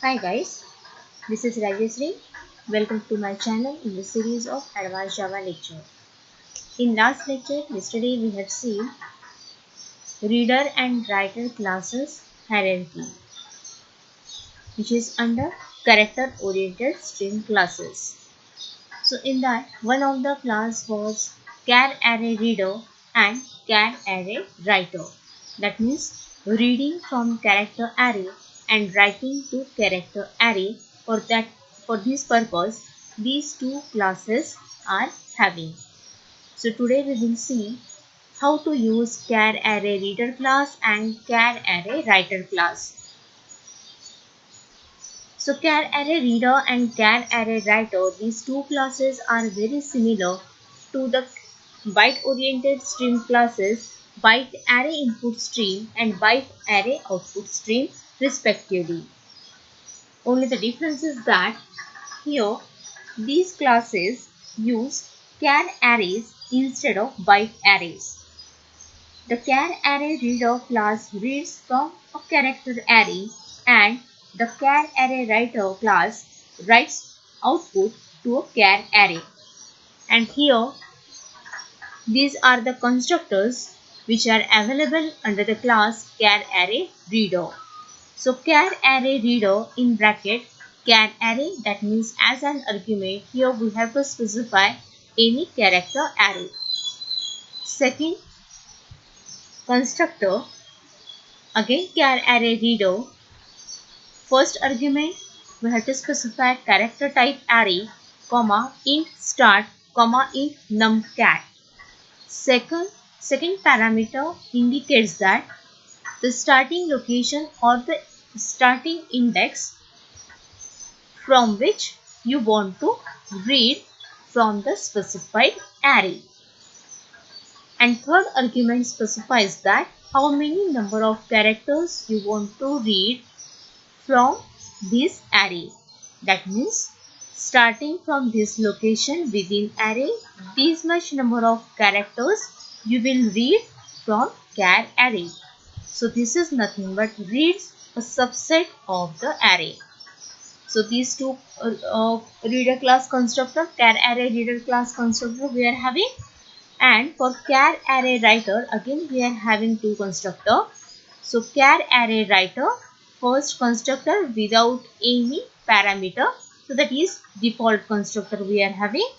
Hi guys, this is Rajeshri. Welcome to my channel in the series of Advanced Java lecture. In last lecture, yesterday we have seen Reader and Writer classes hierarchy, which is under character oriented string classes. So in that, one of the class was CharArrayReader and CharArrayWriter. That means reading from character array and writing to character array. For this purpose, these two classes are having. So today we will see how to use CharArrayReader class and CharArrayWriter class. So CharArrayReader and CharArrayWriter, these two classes are very similar to the byte-oriented stream classes, byte array input stream and byte array output stream respectively. Only the difference is that here these classes use char arrays instead of byte arrays. The CharArrayReader class reads from a character array and the CharArrayWriter class writes output to a char array. And here these are the constructors which are available under the class CharArrayReader. So CharArrayReader in bracket char array, that means as an argument here we have to specify any character array. Second constructor, again CharArrayReader. First argument we have to specify character type array, comma int start, comma int numcat. Second parameter indicates that the starting location or the starting index from which you want to read from the specified array. And third argument specifies that how many number of characters you want to read from this array. That means starting from this location within array, this much number of characters you will read from char array. So this is nothing but reads a subset of the array. So these two reader class constructor, CharArrayReader class constructor we are having, and for CharArrayWriter again we are having two constructor. So CharArrayWriter, first constructor without any parameter, so that is default constructor we are having,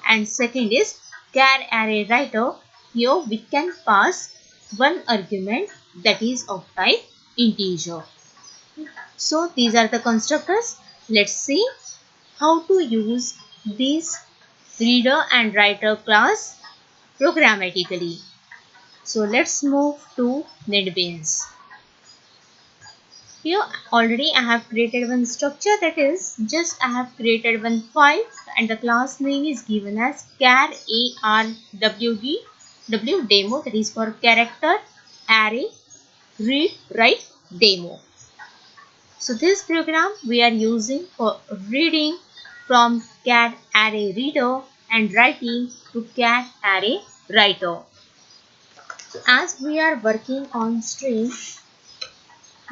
and second is CharArrayWriter. Here we can pass one argument that is of type integer. So these are the constructors. Let's see how to use this reader and writer class programmatically. So let's move to NetBeans. Here already I have created one structure, that is just I have created one file and the class name is given as CharArrayWriter demo, that is for character array read write demo. So this program we are using for reading from CharArrayReader and writing to CharArrayWriter. So as we are working on string,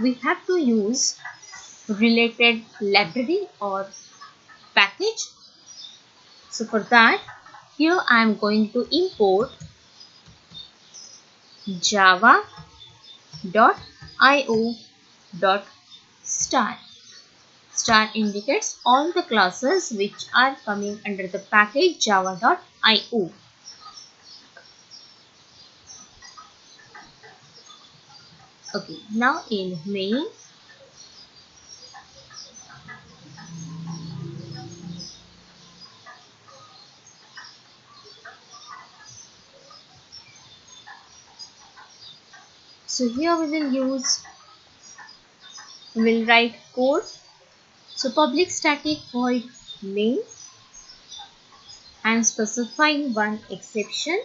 we have to use related library or package. So for that, here I am going to import java.io.star. Star indicates all the classes which are coming under the package java.io. Okay, now in main, so here we will write code. So public static void main, I am specifying one exception,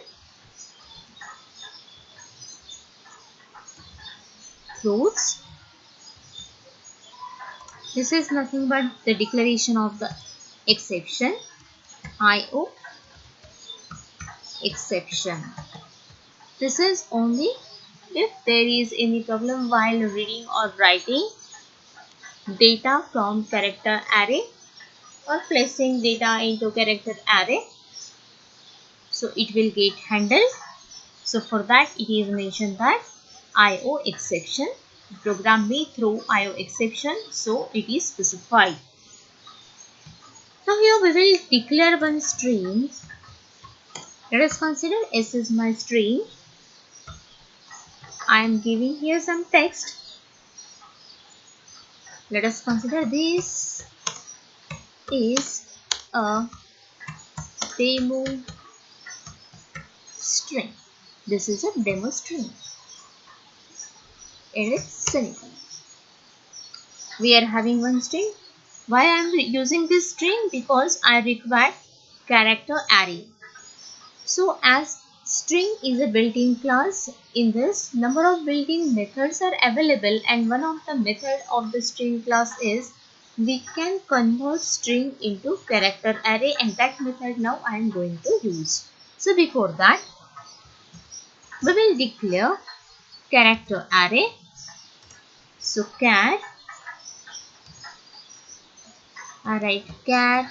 fruits. This is nothing but the declaration of the exception, IO exception. This is only if there is any problem while reading or writing data from character array or placing data into character array. So it will get handled. So for that it is mentioned that IO exception. Program may throw IO exception, so it is specified. Now here we will declare one string. Let us consider S is my string. I am giving here some text. Let us consider this is a demo string. This is a demo string. It is semicolon. We are having one string. Why I am using this string? Because I require character array. So as string is a built-in class, in this number of built-in methods are available, and one of the method of the string class is we can convert string into character array, and that method now I am going to use. So before that we will declare character array. So char, I write char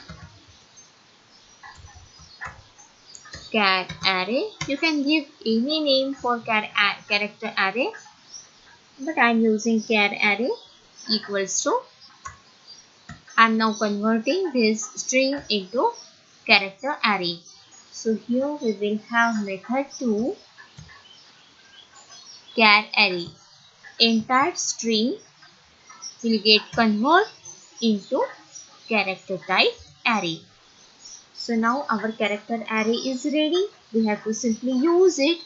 array. You can give any name for character array, but I am using char array equals to, I am now converting this string into character array. So here we will have method 2 char array. Entire string will get converted into character type array. So now our character array is ready. We have to simply use it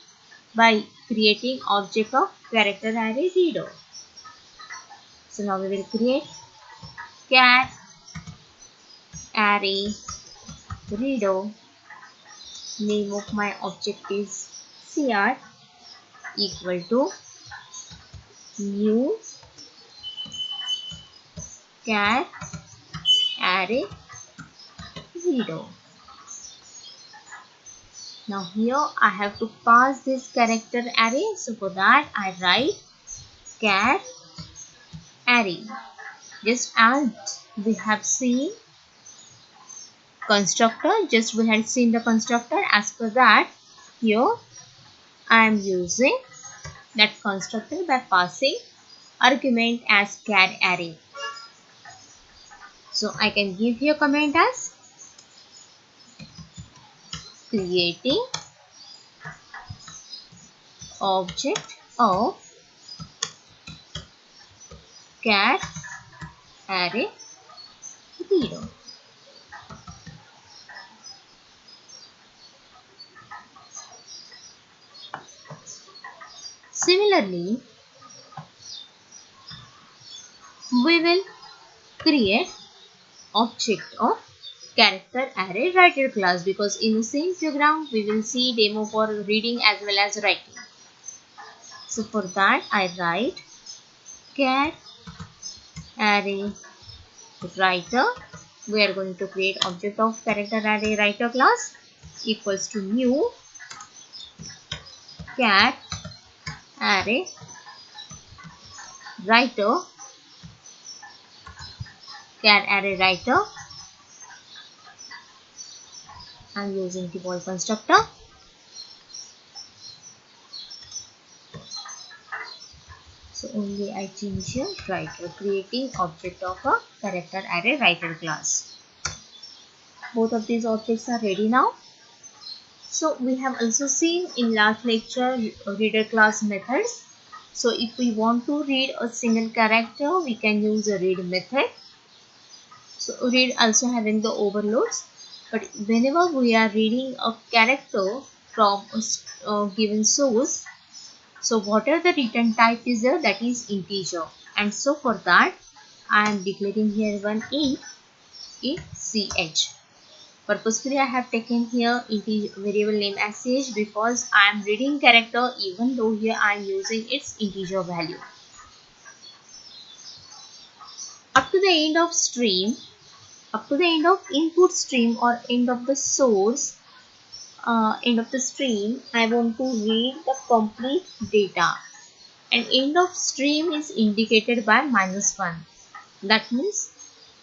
by creating object of character array reader. So now we will create char array reader. Name of my object is CR equal to new char array reader. Now here I have to pass this character array. So for that I write char array. Just as we have seen constructor, just we had seen the constructor, as per that here I am using that constructor by passing argument as char array. So I can give here comment as creating object of char array reader. Similarly, we will create object of character array writer class, because in the same program we will see demo for reading as well as writing. So for that I write char array writer. We are going to create object of character array writer class equals to new char array writer. Char array writer, I am using default constructor. So only I change here writer, creating object of a character array writer class. Both of these objects are ready now. So we have also seen in last lecture reader class methods. So if we want to read a single character, we can use a read method. So read also having the overloads, but whenever we are reading a character from a given source, so whatever the return type is there, that is integer, and so for that I am declaring here one int ch. Purposefully I have taken here integer variable name as ch, because I am reading character even though here I am using its integer value. Up to the end of stream, up to the end of input stream or end of the source, end of the stream, I want to read the complete data, and end of stream is indicated by -1. That means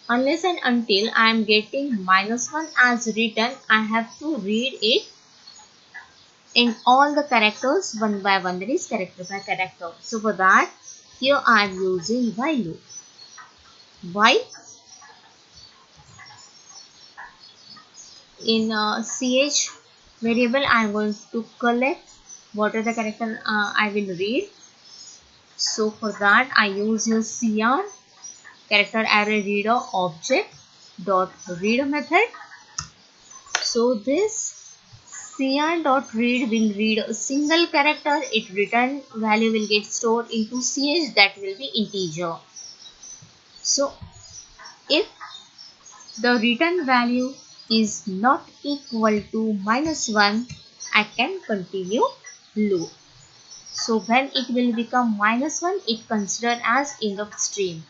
unless and until I am getting -1 as written, I have to read it in all the characters one by one, that is character by character. So for that, here I am using while loop. While in ch variable, I am going to collect what are the character I will read. So for that, I use your CR character array reader object dot read method. So this CR dot read will read a single character. Its return value will get stored into ch, that will be integer. So if the return value is not equal to -1, I can continue loop. So when it will become -1, it considered as end of stream.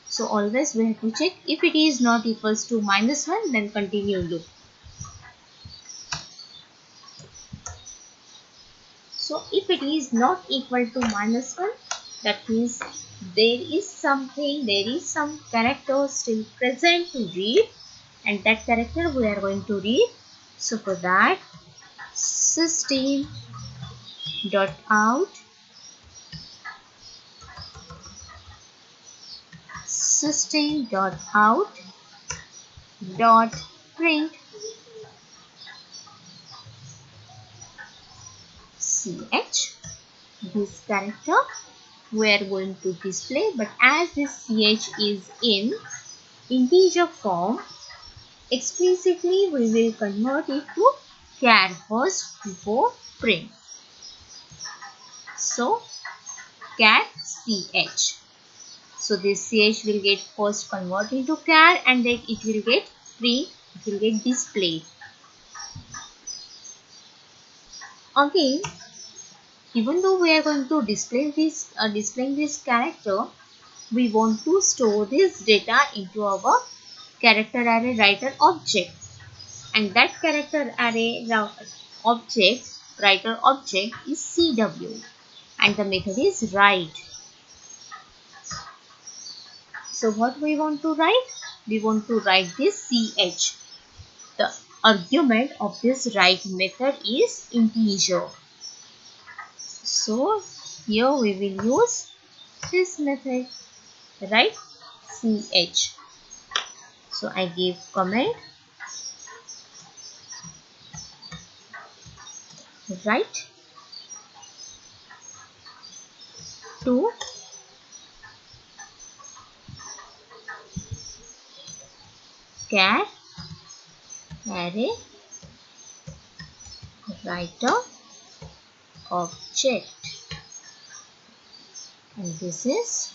So always we have to check. If it is not equals to -1, then continue loop. So if it is not equal to -1, that means there is some character still present to read, and that character we are going to read. So for that, system dot out dot print ch. This character we are going to display, but as this ch is in integer form, explicitly we will convert it to char first before print. So char ch. So this ch will get first converted into char, and then it will get print, it will get displayed. Again, even though we are going to display this displaying this character, we want to store this data into our character array writer object, and that character array writer object is CW, and the method is write. So what we want to write? We want to write this ch. The argument of this write method is integer. So here we will use this method, write ch. So I give comment write to char array writer object, and this is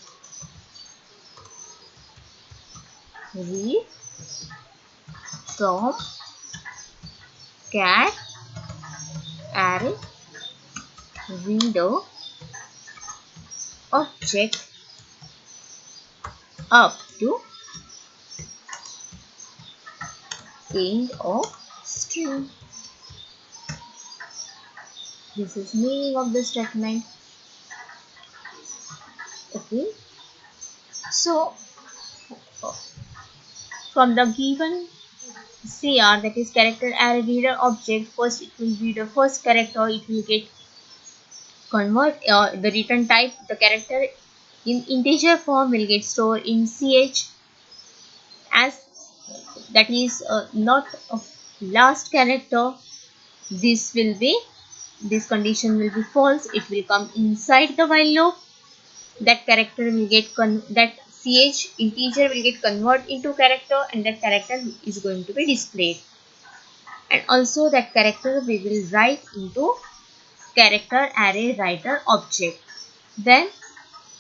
read from char array reader object up to end of string. This is meaning of the statement. Okay. So from the given CR, that is character array reader object, first it will read the first character, it will get convert the return type, the character in integer form will get stored in ch, as that is not a last character. This condition will be false, it will come inside the while loop. That character will get that ch integer will get converted into character, and that character is going to be displayed, and also that character we will write into character array writer object. Then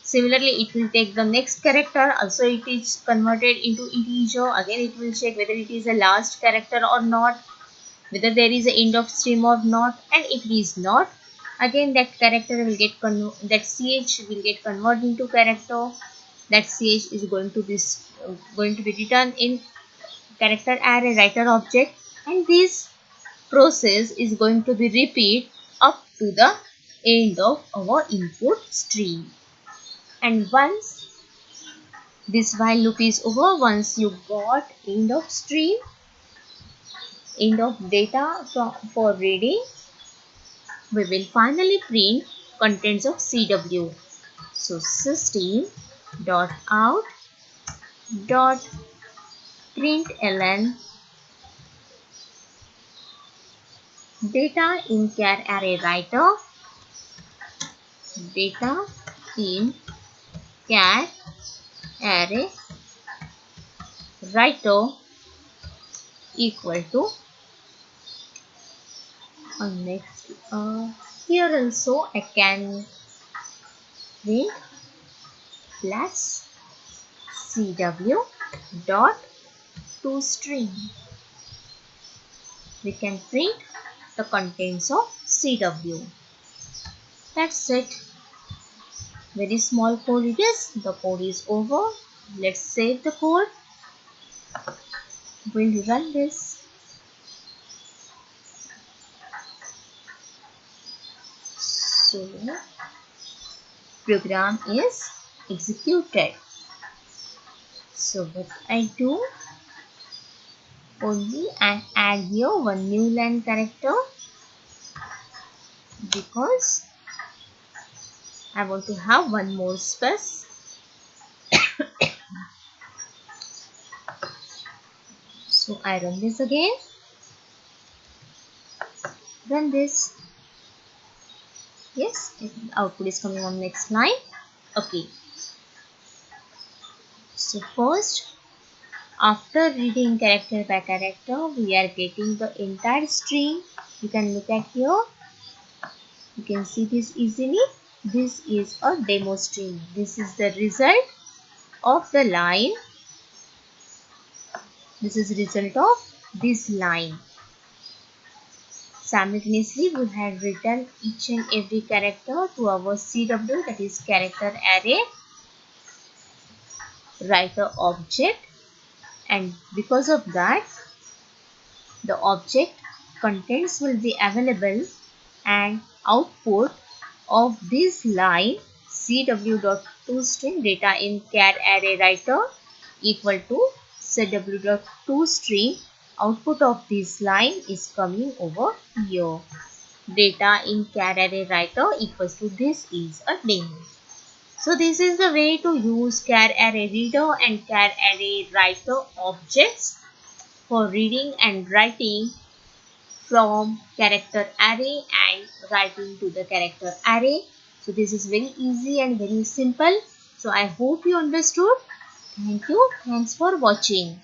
similarly it will take the next character, also it is converted into integer. Again it will check whether it is a last character or not, whether there is an end of stream or not, and if it is not, again that character will get that ch will get converted into character. That ch is going to be returned in character array writer object, and this process is going to be repeat up to the end of our input stream. And once This while loop is over. Once you got end of stream, end of data for reading, we will finally print contents of CW. So system dot out dot println data in CharArrayWriter, data in CharArrayWriter equal to next here also I can print plus CW dot toString. We can print the contents of CW. That's it. Very small code it is. The code is over. Let's save the code. We'll run this. So program is executed. So what I do, only I add here one new line character because I want to have one more space. So I run this again. Run this. Yes, output is coming on next line. Okay. So first, after reading character by character, we are getting the entire string. You can look at here. You can see this easily. This is a demo string. This is the result of the line. This is the result of this line. Simultaneously, we have written each and every character to our CW, that is character array writer object, and because of that, the object contents will be available and output of this line CW.toString data in CharArrayWriter equal to CW.toString. Output of this line is coming over here. Data in CharArrayWriter equals to this is a demo. So this is the way to use CharArrayReader and CharArrayWriter objects for reading and writing from character array and writing to the character array. So this is very easy and very simple. So I hope you understood. Thank you. Thanks for watching.